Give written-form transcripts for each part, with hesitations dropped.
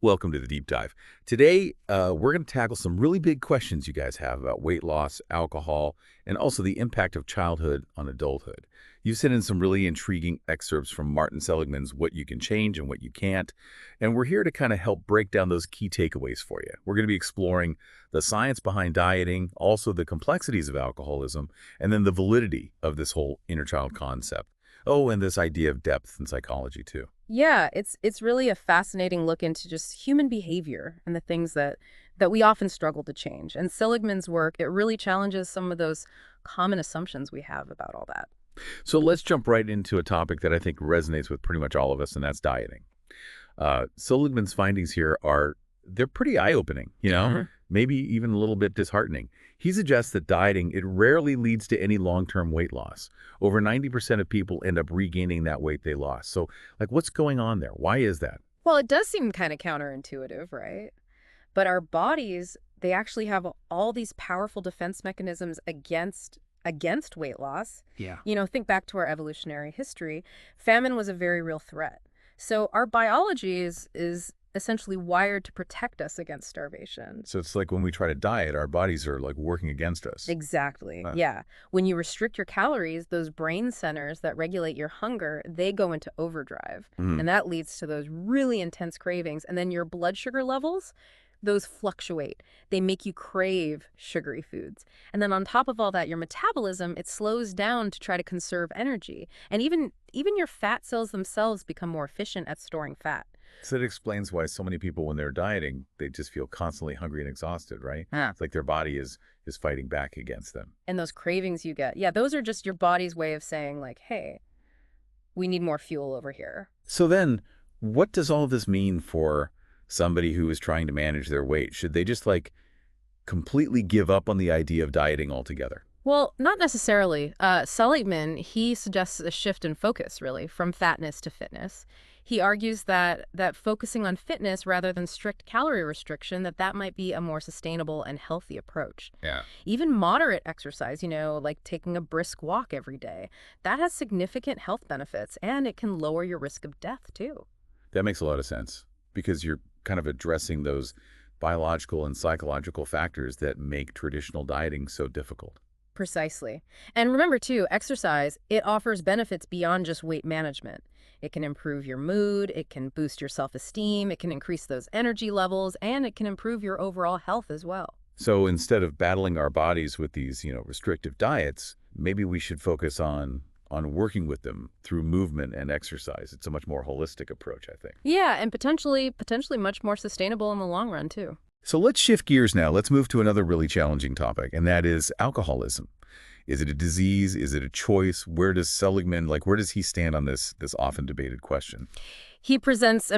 Welcome to the deep dive. Today, we're going to tackle some really big questions you guys have about weight loss, alcohol, and also the impact of childhood on adulthood. You've sent in some really intriguing excerpts from Martin Seligman's What You Can Change and What You Can't, and we're here to kind of help break down those key takeaways for you. We're going to be exploring the science behind dieting, also the complexities of alcoholism, and then the validity of this whole inner child concept. Oh, and this idea of depth in psychology, too. Yeah, it's really a fascinating look into just human behavior and the things that we often struggle to change. And Seligman's work, it really challenges some of those common assumptions we have about all that. So let's jump right into a topic that I think resonates with pretty much all of us, and that's dieting. Seligman's findings here they're pretty eye-opening, maybe even a little bit disheartening. He suggests that dieting, it rarely leads to any long-term weight loss. Over 90% of people end up regaining that weight they lost. So, what's going on there? Why is that? Well, it does seem kind of counterintuitive, right? But our bodies, they actually have all these powerful defense mechanisms against weight loss. Yeah. Think back to our evolutionary history. Famine was a very real threat. So our biology is essentially wired to protect us against starvation. So it's like when we try to diet, our bodies are working against us. Exactly. Yeah. When you restrict your calories, those brain centers that regulate your hunger, they go into overdrive. And that leads to those really intense cravings. And then your blood sugar levels, those fluctuate. They make you crave sugary foods. And then on top of all that, your metabolism, it slows down to try to conserve energy. And even your fat cells themselves become more efficient at storing fat. So that explains why so many people, when they're dieting, they just feel constantly hungry and exhausted, right? Yeah. It's like their body is fighting back against them. And those cravings you get, yeah, those are just your body's way of saying, hey, we need more fuel over here. So then, what does all of this mean for somebody who is trying to manage their weight? Should they just completely give up on the idea of dieting altogether? Well, not necessarily. Seligman, he suggests a shift in focus, really, from fatness to fitness. He argues that focusing on fitness rather than strict calorie restriction, that might be a more sustainable and healthy approach. Yeah. Even moderate exercise, like taking a brisk walk every day, that has significant health benefits, and it can lower your risk of death, too. That makes a lot of sense because you're kind of addressing those biological and psychological factors that make traditional dieting so difficult. Precisely. And remember, too, exercise, it offers benefits beyond just weight management. It can improve your mood, it can boost your self-esteem, it can increase those energy levels, and it can improve your overall health as well. So instead of battling our bodies with these, restrictive diets, maybe we should focus on working with them through movement and exercise. It's a much more holistic approach, I think. Yeah, and potentially much more sustainable in the long run, too. So let's shift gears now. Let's move to another really challenging topic, and that is alcoholism. Is it a disease? Is it a choice? Where does Seligman, where does he stand on this often debated question? He presents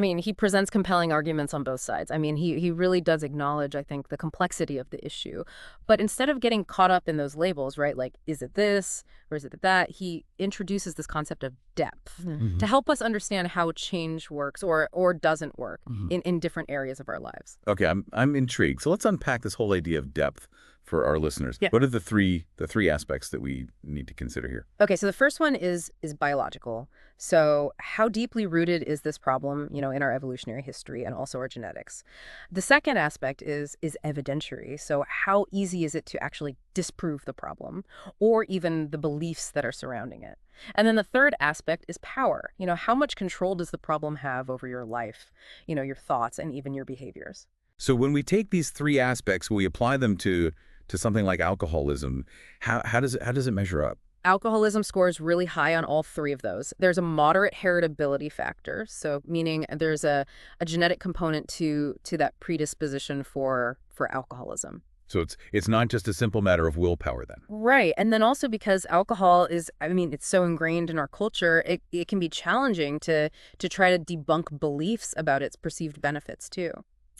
compelling arguments on both sides. He really does acknowledge, I think, the complexity of the issue. But instead of getting caught up in those labels, right, is it this or is it that, he introduces this concept of depth to help us understand how change works or doesn't work in different areas of our lives. Okay, I'm intrigued. So let's unpack this whole idea of depth for our listeners. Yeah. What are the three aspects that we need to consider here? Okay, so the first one is biological. So how deeply rooted is this problem, in our evolutionary history and also our genetics? The second aspect is evidentiary. So how easy is it to actually disprove the problem or even the beliefs that are surrounding it? And then the third aspect is power. How much control does the problem have over your life, your thoughts and even your behaviors? So when we take these three aspects, we apply them to something like alcoholism. How does it measure up? Alcoholism scores really high on all three of those. There's a moderate heritability factor, so meaning there's a genetic component to that predisposition for alcoholism. So it's not just a simple matter of willpower then. Right. And then also because alcohol is, it's so ingrained in our culture, it can be challenging to try to debunk beliefs about its perceived benefits too.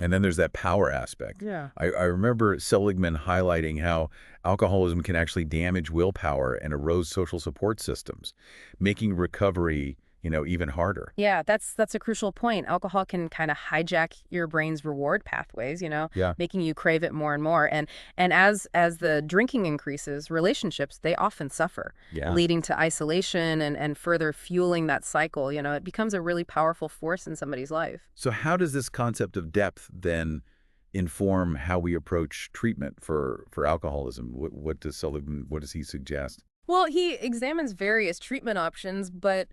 And then there's that power aspect. Yeah. I remember Seligman highlighting how alcoholism can actually damage willpower and erode social support systems, making recovery even harder. Yeah, that's a crucial point. Alcohol can kind of hijack your brain's reward pathways, Yeah. making you crave it more and more. And as the drinking increases, relationships, they often suffer, Yeah. leading to isolation and further fueling that cycle. It becomes a really powerful force in somebody's life. So how does this concept of depth then inform how we approach treatment for alcoholism? What does Seligman, what does he suggest? Well, he examines various treatment options, but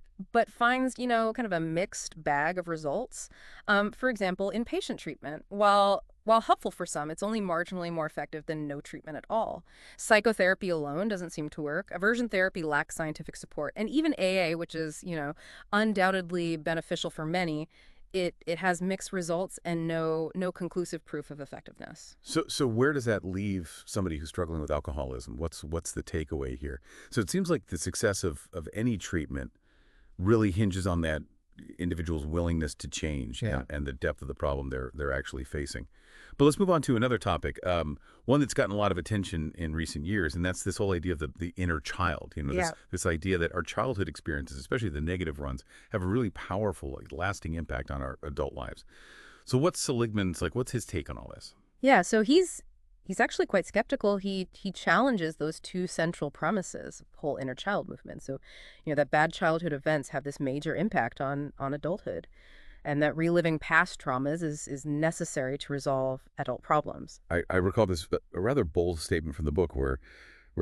finds, kind of a mixed bag of results. For example, inpatient treatment, while helpful for some, it's only marginally more effective than no treatment at all. Psychotherapy alone doesn't seem to work. Aversion therapy lacks scientific support, and even AA, which is, undoubtedly beneficial for many, it has mixed results and no conclusive proof of effectiveness. So where does that leave somebody who's struggling with alcoholism? What's the takeaway here? So it seems like the success of any treatment really hinges on that individual's willingness to change, Yeah. and the depth of the problem they're actually facing. But let's move on to another topic, one that's gotten a lot of attention in recent years, and that's this whole idea of the inner child. Yeah. This idea that our childhood experiences, especially the negative ones, have a really powerful, lasting impact on our adult lives. So what's his take on all this? Yeah, so he's actually quite skeptical. He challenges those two central premises, whole inner child movement. So, that bad childhood events have this major impact on adulthood, and that reliving past traumas is necessary to resolve adult problems. I recall this a rather bold statement from the book where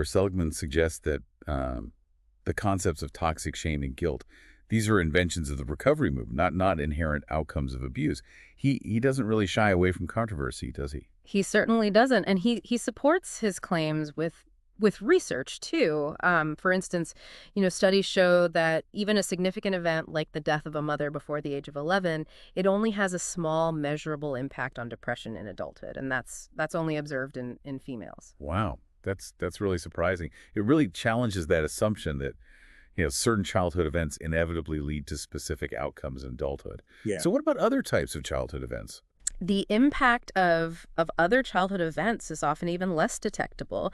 Seligman suggests that the concepts of toxic shame and guilt, these are inventions of the recovery movement, not inherent outcomes of abuse. He doesn't really shy away from controversy, does he? He certainly doesn't, and he supports his claims with research too. For instance, studies show that even a significant event like the death of a mother before the age of 11, it only has a small measurable impact on depression in adulthood, and that's only observed in females. Wow, that's really surprising. It really challenges that assumption that certain childhood events inevitably lead to specific outcomes in adulthood. Yeah. So what about other types of childhood events? The impact of other childhood events is often even less detectable.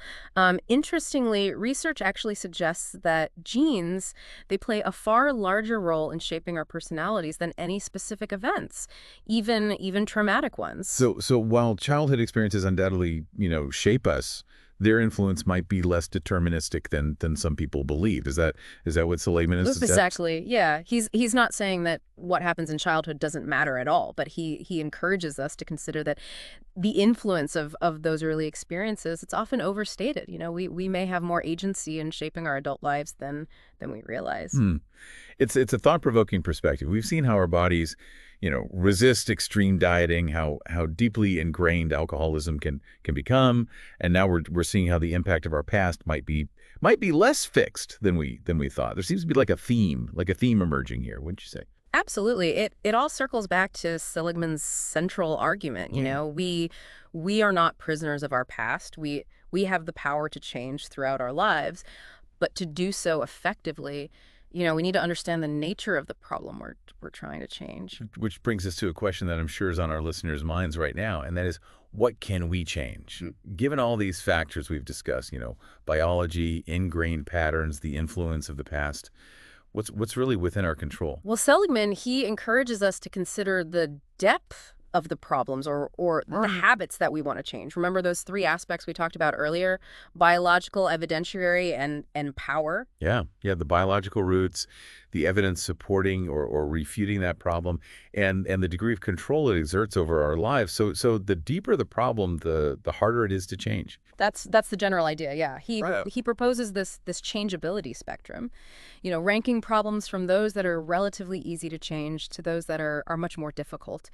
Interestingly, research actually suggests that genes, they play a far larger role in shaping our personalities than any specific events, even traumatic ones. So while childhood experiences undoubtedly, shape us, their influence might be less deterministic than some people believe. Is that what Seligman is suggesting? Exactly. Yeah. He's not saying that what happens in childhood doesn't matter at all, but he encourages us to consider that the influence of those early experiences, it's often overstated. We may have more agency in shaping our adult lives than we realize. It's a thought-provoking perspective. We've seen how our bodies, resist extreme dieting, how deeply ingrained alcoholism can become, and now we're seeing how the impact of our past might be less fixed than we thought. There seems to be like a theme emerging here, wouldn't you say? Absolutely. It all circles back to Seligman's central argument. We are not prisoners of our past. We have the power to change throughout our lives, but to do so effectively, we need to understand the nature of the problem we're trying to change. Which brings us to a question that I'm sure is on our listeners' minds right now, and that is, what can we change? Given all these factors we've discussed, biology, ingrained patterns, the influence of the past, what's really within our control? Well, Seligman, he encourages us to consider the depth of the problems or the habits that we want to change. Remember those three aspects we talked about earlier: biological, evidentiary, and power. Yeah, the biological roots, the evidence supporting or refuting that problem, and the degree of control it exerts over our lives. So the deeper the problem, the harder it is to change. That's the general idea. Yeah, he proposes this changeability spectrum, ranking problems from those that are relatively easy to change to those that are much more difficult.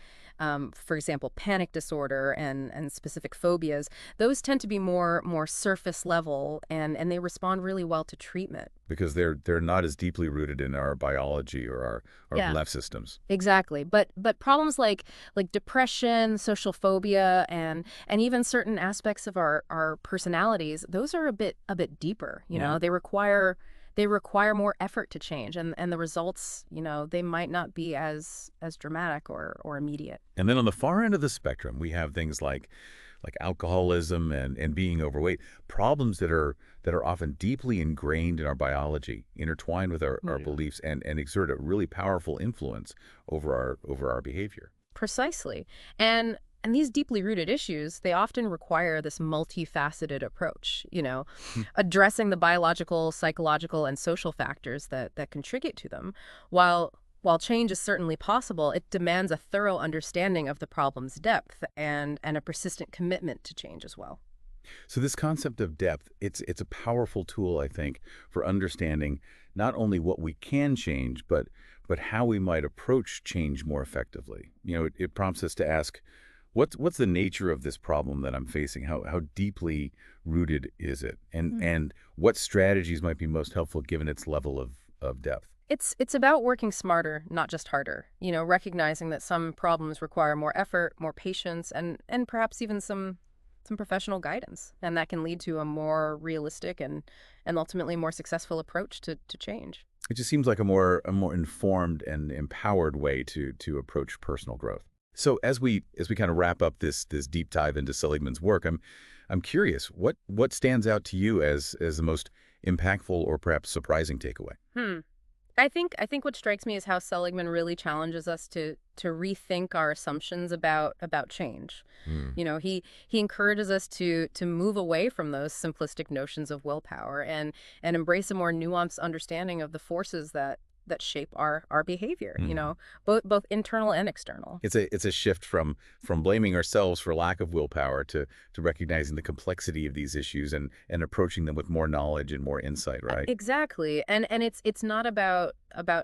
For example, panic disorder and specific phobias, those tend to be more surface level, and they respond really well to treatment. Because they're not as deeply rooted in our biology or our Yeah. belief systems. Exactly. But problems like depression, social phobia, and even certain aspects of our personalities, those are a bit deeper. Yeah. They require more effort to change, and the results, they might not be as dramatic or immediate. And then on the far end of the spectrum, we have things like like alcoholism and being overweight, problems that are often deeply ingrained in our biology, intertwined with Oh, our yeah. beliefs, and exert a really powerful influence over our behavior. Precisely. And these deeply rooted issues, they often require this multifaceted approach, Hmm. addressing the biological, psychological, and social factors that contribute to them. While change is certainly possible, it demands a thorough understanding of the problem's depth and a persistent commitment to change as well. So this concept of depth, it's a powerful tool, I think, for understanding not only what we can change, but how we might approach change more effectively. It prompts us to ask, what's the nature of this problem that I'm facing? How deeply rooted is it? And what strategies might be most helpful given its level of depth? It's about working smarter, not just harder. Recognizing that some problems require more effort, more patience, and perhaps even some professional guidance, and that can lead to a more realistic and ultimately more successful approach to change. It just seems like a more informed and empowered way to approach personal growth. So as we kind of wrap up this deep dive into Seligman's work, I'm curious, what stands out to you as the most impactful or perhaps surprising takeaway? Hmm. I think what strikes me is how Seligman really challenges us to rethink our assumptions about change. Hmm. He encourages us to move away from those simplistic notions of willpower and embrace a more nuanced understanding of the forces that shape our behavior, both internal and external. It's a shift from blaming ourselves for lack of willpower to recognizing the complexity of these issues and approaching them with more knowledge and more insight, right? Exactly. And it's not about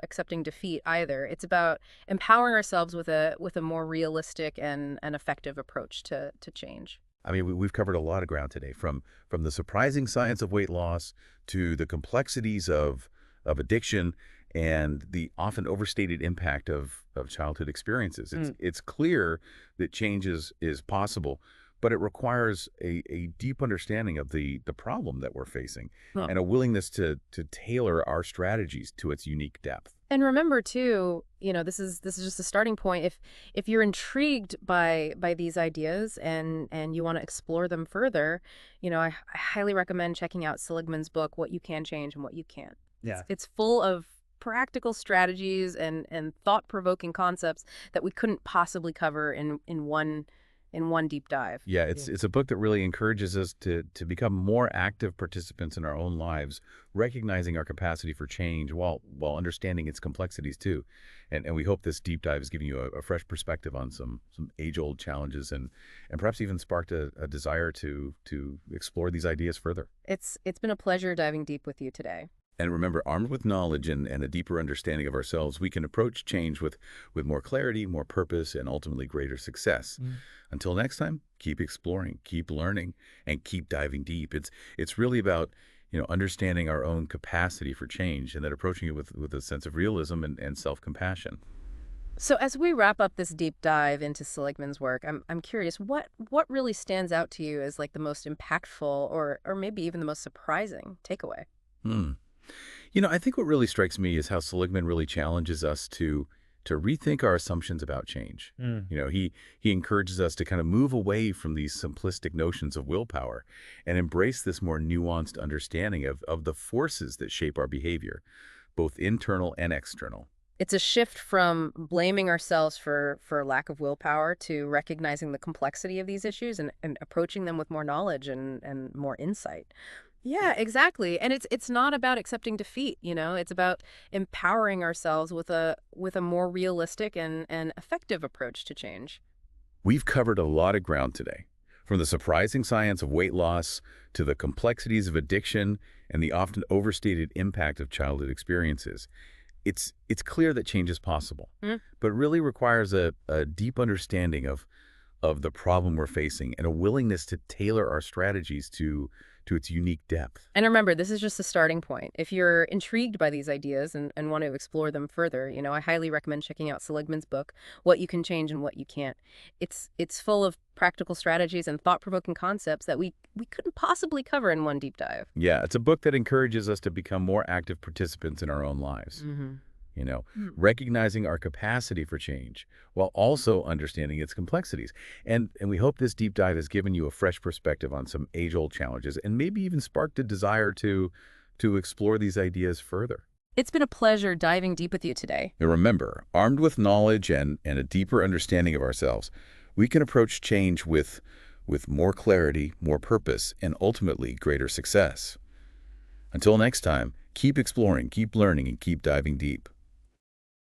accepting defeat either. It's about empowering ourselves with a more realistic and effective approach to change. I mean, we've covered a lot of ground today, from the surprising science of weight loss to the complexities of addiction and the often overstated impact of childhood experiences. It's clear that change is possible, but it requires a deep understanding of the problem that we're facing Huh. and a willingness to tailor our strategies to its unique depth. And remember too, this is just a starting point. If you're intrigued by these ideas and you want to explore them further, I highly recommend checking out Seligman's book, What You Can Change and What You Can't. Yeah. It's full of practical strategies and thought-provoking concepts that we couldn't possibly cover in one deep dive. Yeah, Yeah. it's a book that really encourages us to become more active participants in our own lives, recognizing our capacity for change while understanding its complexities too. And we hope this deep dive is giving you a fresh perspective on some age-old challenges and perhaps even sparked a desire to explore these ideas further. It's been a pleasure diving deep with you today. And remember, armed with knowledge and a deeper understanding of ourselves, we can approach change with more clarity, more purpose, and ultimately greater success. Mm. Until next time, keep exploring, keep learning, and keep diving deep. It's really about understanding our own capacity for change and then approaching it with a sense of realism and self-compassion. So as we wrap up this deep dive into Seligman's work, I'm curious what really stands out to you as like the most impactful or maybe even the most surprising takeaway? Hmm. I think what really strikes me is how Seligman really challenges us to rethink our assumptions about change. Mm. He encourages us to kind of move away from these simplistic notions of willpower and embrace this more nuanced understanding of the forces that shape our behavior, both internal and external. It's a shift from blaming ourselves for lack of willpower to recognizing the complexity of these issues and approaching them with more knowledge and more insight. Yeah, exactly. And it's not about accepting defeat, It's about empowering ourselves with a more realistic and effective approach to change. We've covered a lot of ground today, from the surprising science of weight loss to the complexities of addiction and the often overstated impact of childhood experiences. It's clear that change is possible, Mm. but it really requires a deep understanding of the problem we're facing and a willingness to tailor our strategies to its unique depth. And remember, this is just a starting point. If you're intrigued by these ideas and want to explore them further, I highly recommend checking out Seligman's book, What You Can Change and What You Can't. It's full of practical strategies and thought-provoking concepts that we couldn't possibly cover in one deep dive. Yeah, it's a book that encourages us to become more active participants in our own lives. Hmm. Hmm. recognizing our capacity for change while also understanding its complexities. And we hope this deep dive has given you a fresh perspective on some age-old challenges and maybe even sparked a desire to explore these ideas further. It's been a pleasure diving deep with you today. And remember, armed with knowledge and a deeper understanding of ourselves, we can approach change with more clarity, more purpose, and ultimately greater success. Until next time, keep exploring, keep learning, and keep diving deep.